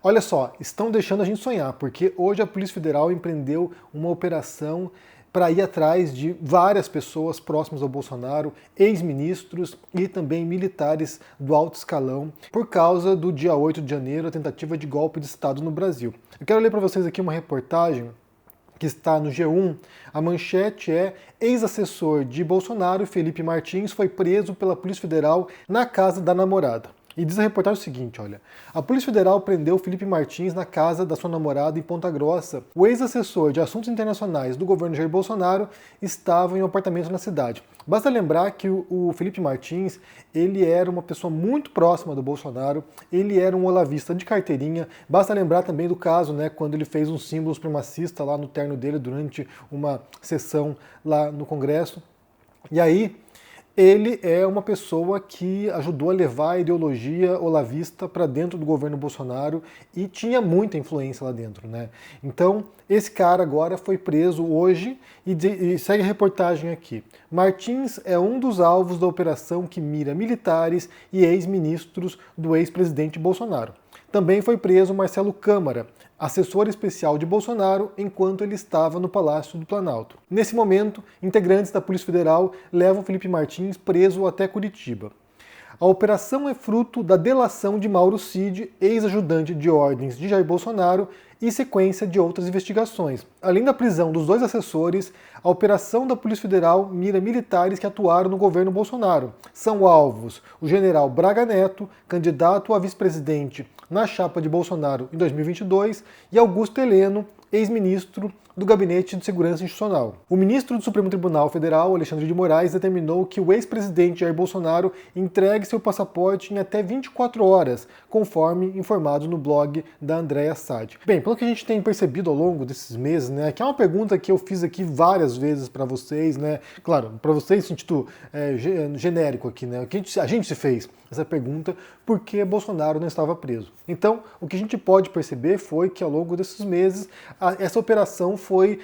Olha só, estão deixando a gente sonhar, porque hoje a Polícia Federal empreendeu uma operação para ir atrás de várias pessoas próximas ao Bolsonaro, ex-ministros e também militares do alto escalão, por causa do dia 8 de janeiro, a tentativa de golpe de Estado no Brasil. Eu quero ler para vocês aqui uma reportagem que está no G1. A manchete é: ex-assessor de Bolsonaro, Felipe Martins, foi preso pela Polícia Federal na casa da namorada. E diz a reportagem o seguinte, olha: a Polícia Federal prendeu Felipe Martins na casa da sua namorada em Ponta Grossa. O ex-assessor de assuntos internacionais do governo Jair Bolsonaro estava em um apartamento na cidade. Basta lembrar que o Felipe Martins, ele era uma pessoa muito próxima do Bolsonaro, ele era um olavista de carteirinha. Basta lembrar também do caso, né, quando ele fez um símbolo supremacista lá no terno dele durante uma sessão lá no Congresso. E aí, ele é uma pessoa que ajudou a levar a ideologia olavista para dentro do governo Bolsonaro e tinha muita influência lá dentro, né? Então, esse cara agora foi preso hoje e segue a reportagem aqui. Martins é um dos alvos da operação que mira militares e ex-ministros do ex-presidente Bolsonaro. Também foi preso Marcelo Câmara, assessor especial de Bolsonaro, enquanto ele estava no Palácio do Planalto. Nesse momento, integrantes da Polícia Federal levam Felipe Martins preso até Curitiba. A operação é fruto da delação de Mauro Cid, ex-ajudante de ordens de Jair Bolsonaro, e sequência de outras investigações. Além da prisão dos dois assessores, a operação da Polícia Federal mira militares que atuaram no governo Bolsonaro. São alvos o general Braga Neto, candidato a vice-presidente na chapa de Bolsonaro em 2022, e Augusto Heleno, ex-ministro do Gabinete de Segurança Institucional. O ministro do Supremo Tribunal Federal, Alexandre de Moraes, determinou que o ex-presidente Jair Bolsonaro entregue seu passaporte em até 24 horas, conforme informado no blog da Andréa Sade. Bem, pelo que a gente tem percebido ao longo desses meses, né, que é uma pergunta que eu fiz aqui várias vezes para vocês, né, claro, para vocês em sentido genérico aqui, né, a gente se fez essa pergunta porque Bolsonaro não estava preso. Então, o que a gente pode perceber foi que ao longo desses meses essa operação foi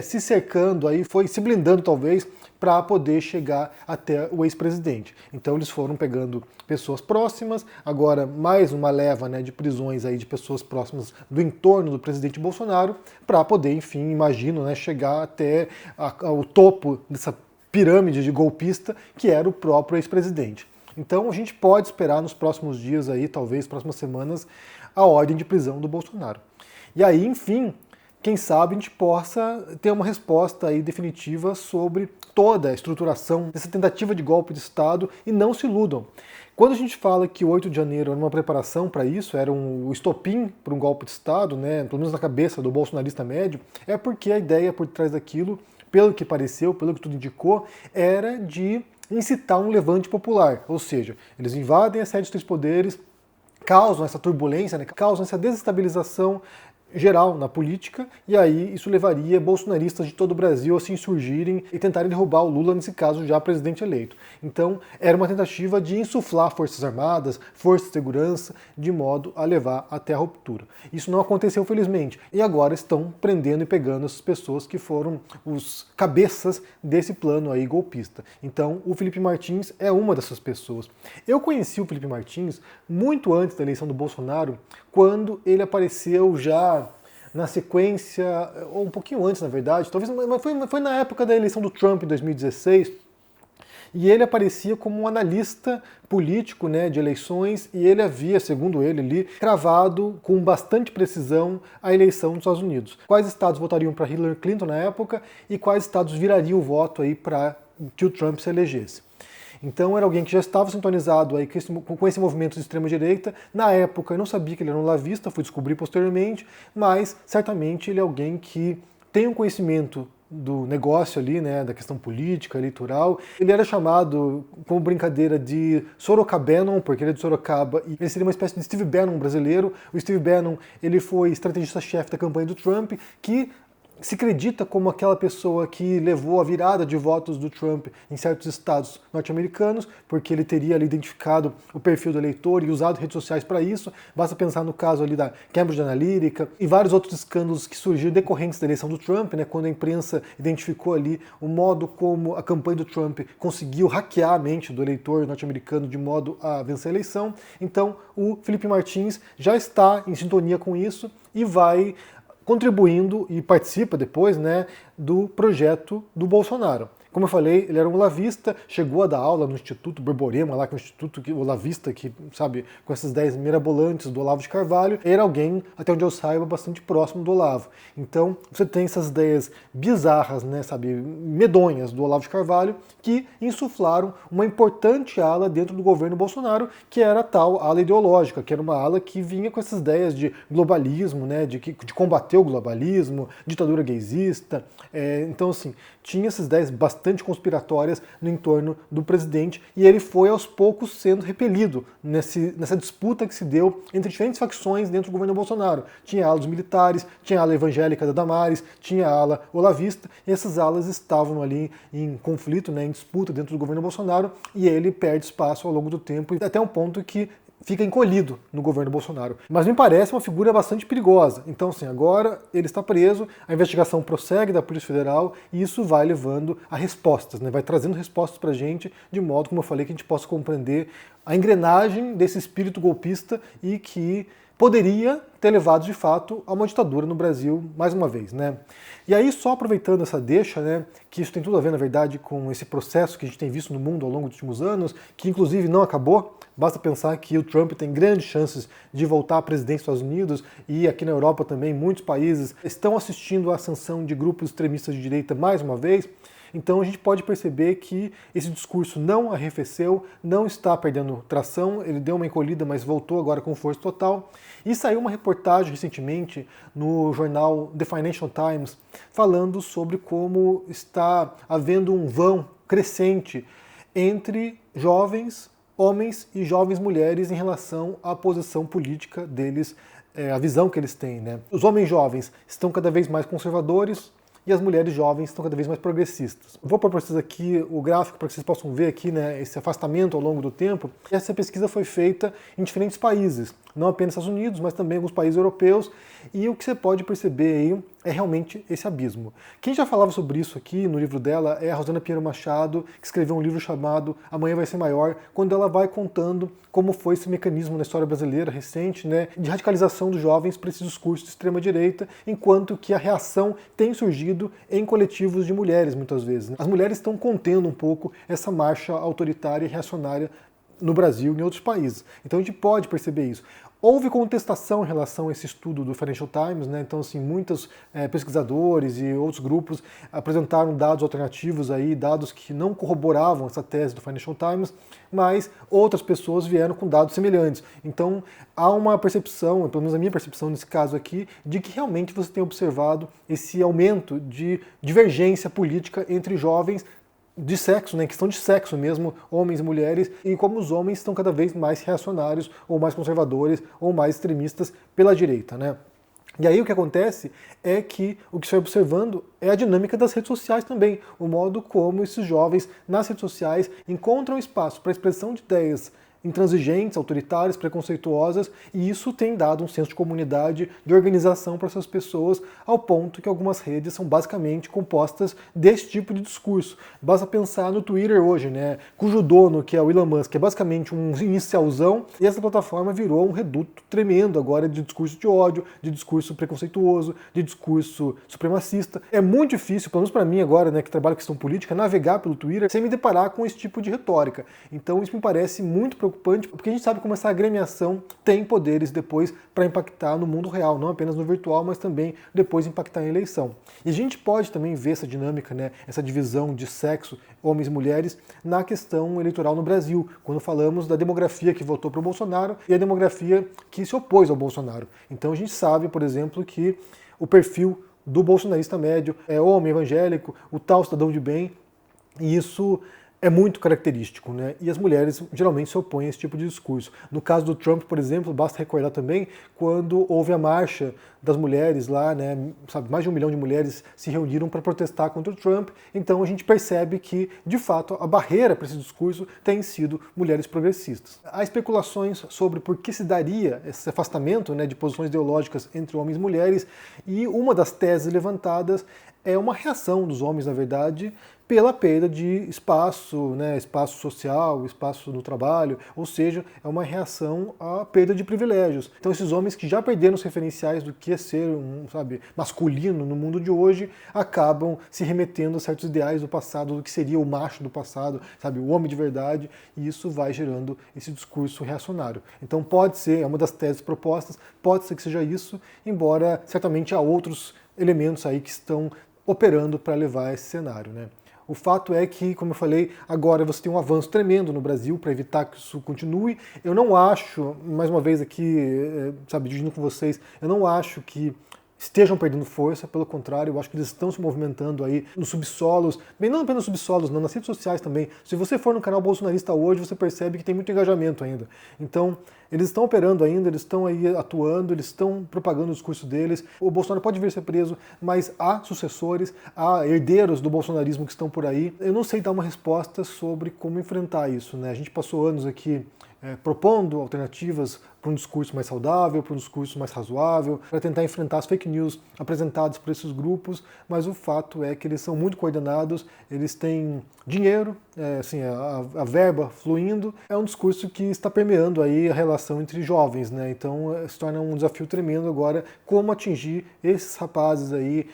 se cercando, aí, foi se blindando talvez para poder chegar até o ex-presidente. Então eles foram pegando pessoas próximas, agora mais uma leva, né, de prisões aí de pessoas próximas do entorno do presidente Bolsonaro, para poder, enfim, imagino, né, chegar até o topo dessa pirâmide de golpista que era o próprio ex-presidente. Então a gente pode esperar nos próximos dias aí, talvez próximas semanas, a ordem de prisão do Bolsonaro. E aí, enfim, quem sabe a gente possa ter uma resposta aí definitiva sobre toda a estruturação dessa tentativa de golpe de Estado, e não se iludam. Quando a gente fala que o 8 de janeiro era uma preparação para isso, era um estopim para um golpe de Estado, né, pelo menos na cabeça do bolsonarista médio, é porque a ideia por trás daquilo, pelo que pareceu, pelo que tudo indicou, era de incitar um levante popular, ou seja, eles invadem a sede dos três poderes, causam essa turbulência, né, causam essa desestabilização geral na política, e aí isso levaria bolsonaristas de todo o Brasil a se insurgirem e tentarem derrubar o Lula, nesse caso já presidente eleito. Então era uma tentativa de insuflar forças armadas, forças de segurança, de modo a levar até a ruptura. Isso não aconteceu, felizmente, e agora estão prendendo e pegando essas pessoas que foram os cabeças desse plano aí golpista. Então o Felipe Martins é uma dessas pessoas. Eu conheci o Felipe Martins muito antes da eleição do Bolsonaro, quando ele apareceu já na sequência, ou um pouquinho antes, na verdade, talvez, mas foi na época da eleição do Trump em 2016, e ele aparecia como um analista político, né, de eleições, e ele havia, segundo ele ali, cravado com bastante precisão a eleição dos Estados Unidos. Quais estados votariam para Hillary Clinton na época e quais estados virariam o voto aí para que o Trump se elegesse. Então era alguém que já estava sintonizado aí com esse movimento de extrema-direita. Na época eu não sabia que ele era um lavista, fui descobrir posteriormente, mas certamente ele é alguém que tem um conhecimento do negócio ali, né, da questão política, eleitoral. Ele era chamado, como brincadeira, de Sorocabanon, porque ele é de Sorocaba, e ele seria uma espécie de Steve Bannon brasileiro. O Steve Bannon, ele foi estrategista-chefe da campanha do Trump, que se acredita como aquela pessoa que levou a virada de votos do Trump em certos estados norte-americanos, porque ele teria ali identificado o perfil do eleitor e usado redes sociais para isso. Basta pensar no caso ali da Cambridge Analytica e vários outros escândalos que surgiram decorrentes da eleição do Trump, né, quando a imprensa identificou ali o modo como a campanha do Trump conseguiu hackear a mente do eleitor norte-americano de modo a vencer a eleição. Então o Felipe Martins já está em sintonia com isso e vai contribuindo e participa depois, né, do projeto do Bolsonaro. Como eu falei, ele era um olavista, chegou a dar aula no Instituto Borborema, lá que é o Instituto olavista, que, sabe, com essas ideias mirabolantes do Olavo de Carvalho, era alguém, até onde eu saiba, bastante próximo do Olavo. Então, você tem essas ideias bizarras, né, sabe, medonhas do Olavo de Carvalho, que insuflaram uma importante ala dentro do governo Bolsonaro, que era a tal ala ideológica, que era uma ala que vinha com essas ideias de globalismo, né, de combater o globalismo, ditadura gaysista. Então, assim, tinha essas ideias bastante conspiratórias no entorno do presidente e ele foi aos poucos sendo repelido nessa disputa que se deu entre diferentes facções dentro do governo Bolsonaro. Tinha a ala dos militares, tinha a ala evangélica da Damares, tinha a ala olavista, e essas alas estavam ali em conflito, né, em disputa dentro do governo Bolsonaro, e ele perde espaço ao longo do tempo, até um ponto que fica encolhido no governo Bolsonaro. Mas me parece uma figura bastante perigosa. Então, assim, agora ele está preso, a investigação prossegue da Polícia Federal e isso vai levando a respostas, né? Vai trazendo respostas pra gente, de modo, como eu falei, que a gente possa compreender a engrenagem desse espírito golpista e que poderia ter levado, de fato, a uma ditadura no Brasil, mais uma vez, né? E aí, só aproveitando essa deixa, né, que isso tem tudo a ver, na verdade, com esse processo que a gente tem visto no mundo ao longo dos últimos anos, que inclusive não acabou. Basta pensar que o Trump tem grandes chances de voltar à presidência dos Estados Unidos, e aqui na Europa também muitos países estão assistindo à ascensão de grupos extremistas de direita mais uma vez. Então a gente pode perceber que esse discurso não arrefeceu, não está perdendo tração, ele deu uma encolhida, mas voltou agora com força total. E saiu uma reportagem recentemente no jornal The Financial Times falando sobre como está havendo um vão crescente entre jovens homens e jovens mulheres em relação à posição política deles, a visão que eles têm, né? Os homens jovens estão cada vez mais conservadores e as mulheres jovens estão cada vez mais progressistas. Vou pôr para vocês aqui o gráfico para que vocês possam ver aqui, né, esse afastamento ao longo do tempo. Essa pesquisa foi feita em diferentes países, não apenas nos Estados Unidos, mas também em alguns países europeus, e o que você pode perceber aí é realmente esse abismo. Quem já falava sobre isso aqui no livro dela é a Rosana Pinheiro Machado, que escreveu um livro chamado Amanhã Vai Ser Maior, quando ela vai contando como foi esse mecanismo na história brasileira recente, né, de radicalização dos jovens para esse discurso de extrema-direita, enquanto que a reação tem surgido em coletivos de mulheres, muitas vezes, né? As mulheres estão contendo um pouco essa marcha autoritária e reacionária no Brasil e em outros países. Então a gente pode perceber isso. Houve contestação em relação a esse estudo do Financial Times, né? Então, assim, muitos pesquisadores e outros grupos apresentaram dados alternativos aí, dados que não corroboravam essa tese do Financial Times, mas outras pessoas vieram com dados semelhantes. Então, há uma percepção, pelo menos a minha percepção nesse caso aqui, de que realmente você tem observado esse aumento de divergência política entre jovens de sexo, né, questão de sexo mesmo, homens e mulheres, e como os homens estão cada vez mais reacionários, ou mais conservadores, ou mais extremistas pela direita, né? E aí o que acontece é que o que se vai observando é a dinâmica das redes sociais também, o modo como esses jovens nas redes sociais encontram espaço para a expressão de ideias intransigentes, autoritárias, preconceituosas, e isso tem dado um senso de comunidade, de organização para essas pessoas, ao ponto que algumas redes são basicamente compostas desse tipo de discurso. Basta pensar no Twitter hoje, né, cujo dono, que é o Elon Musk, é basicamente um inicialzão, e essa plataforma virou um reduto tremendo agora de discurso de ódio, de discurso preconceituoso, de discurso supremacista. É muito difícil, pelo menos para mim agora, né, que trabalho com questão política, navegar pelo Twitter sem me deparar com esse tipo de retórica. Então isso me parece muito preocupante, porque a gente sabe como essa agremiação tem poderes depois para impactar no mundo real, não apenas no virtual, mas também depois impactar em eleição. E a gente pode também ver essa dinâmica, né, essa divisão de sexo, homens e mulheres, na questão eleitoral no Brasil, quando falamos da demografia que votou para o Bolsonaro e a demografia que se opôs ao Bolsonaro. Então a gente sabe, por exemplo, que o perfil do bolsonarista médio é homem evangélico, o tal cidadão de bem, e isso é muito característico, né? E as mulheres geralmente se opõem a esse tipo de discurso. No caso do Trump, por exemplo, basta recordar também quando houve a marcha das mulheres lá, né? Sabe, mais de 1 milhão de mulheres se reuniram para protestar contra o Trump. Então a gente percebe que, de fato, a barreira para esse discurso tem sido mulheres progressistas. Há especulações sobre por que se daria esse afastamento, né, de posições ideológicas entre homens e mulheres, e uma das teses levantadas é uma reação dos homens, na verdade, pela perda de espaço, né, espaço social, espaço no trabalho, ou seja, é uma reação à perda de privilégios. Então esses homens que já perderam os referenciais do que é ser masculino no mundo de hoje, acabam se remetendo a certos ideais do passado, do que seria o macho do passado, o homem de verdade, e isso vai gerando esse discurso reacionário. Então pode ser, é uma das teses propostas, pode ser que seja isso, embora certamente há outros elementos aí que estão operando para levar esse cenário, né? O fato é que, como eu falei, agora você tem um avanço tremendo no Brasil para evitar que isso continue. Eu não acho, mais uma vez aqui, dividindo com vocês, eu não acho que estejam perdendo força, pelo contrário, eu acho que eles estão se movimentando aí nos subsolos, bem, não apenas nos subsolos, não, nas redes sociais também. Se você for no canal bolsonarista hoje, você percebe que tem muito engajamento ainda. Então, eles estão operando ainda, eles estão aí atuando, eles estão propagando o discurso deles. O Bolsonaro pode vir a ser preso, mas há sucessores, há herdeiros do bolsonarismo que estão por aí. Eu não sei dar uma resposta sobre como enfrentar isso, né? A gente passou anos aqui propondo alternativas para um discurso mais saudável, para um discurso mais razoável, para tentar enfrentar as fake news apresentadas por esses grupos, mas o fato é que eles são muito coordenados, eles têm dinheiro, a verba fluindo, é um discurso que está permeando aí a relação entre jovens, né? Então se torna um desafio tremendo agora como atingir esses rapazes aí,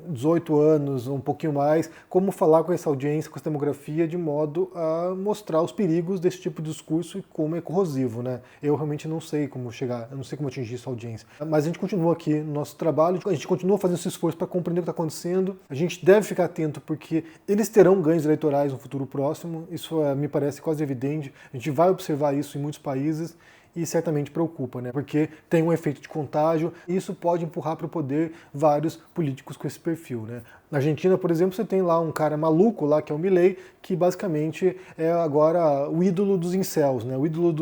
18 anos, um pouquinho mais, como falar com essa audiência, com essa demografia, de modo a mostrar os perigos desse tipo de discurso e como é corrosivo, né? Eu realmente não sei como chegar, eu não sei como atingir essa audiência. Mas a gente continua aqui no nosso trabalho, a gente continua fazendo esse esforço para compreender o que está acontecendo. A gente deve ficar atento porque eles terão ganhos eleitorais no futuro próximo, isso me parece quase evidente. A gente vai observar isso em muitos países e certamente preocupa, né? Porque tem um efeito de contágio e isso pode empurrar para o poder vários políticos com esse perfil, né? Na Argentina, por exemplo, você tem lá um cara maluco lá, que é o Milei, que basicamente é agora o ídolo dos incels, né? O ídolo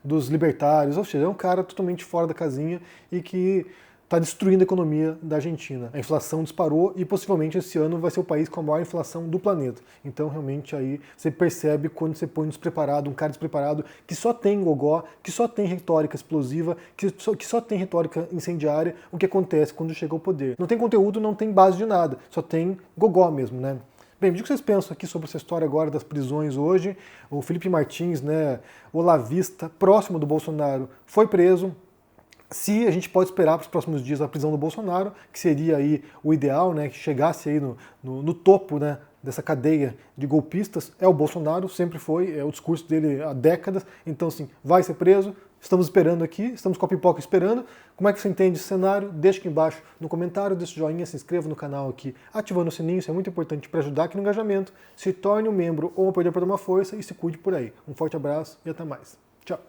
dos libertários, ou seja, é um cara totalmente fora da casinha e que está destruindo a economia da Argentina. A inflação disparou e possivelmente esse ano vai ser o país com a maior inflação do planeta. Então realmente aí você percebe quando você põe um despreparado, um cara despreparado, que só tem gogó, que só tem retórica explosiva, que só tem retórica incendiária, o que acontece quando chega ao poder. Não tem conteúdo, não tem base de nada, só tem gogó mesmo, né? Bem, o que vocês pensam aqui sobre essa história agora das prisões hoje? O Felipe Martins, né, olavista, próximo do Bolsonaro, foi preso. Se a gente pode esperar para os próximos dias a prisão do Bolsonaro, que seria aí o ideal, né, que chegasse aí no topo, né, dessa cadeia de golpistas, é o Bolsonaro, sempre foi, é o discurso dele há décadas, então assim, vai ser preso, estamos esperando aqui, estamos com a pipoca esperando. Como é que você entende esse cenário? Deixa aqui embaixo no comentário, deixa o joinha, se inscreva no canal aqui, ativando o sininho, isso é muito importante para ajudar aqui no engajamento, se torne um membro ou um apoiador para dar uma força e se cuide por aí. Um forte abraço e até mais. Tchau!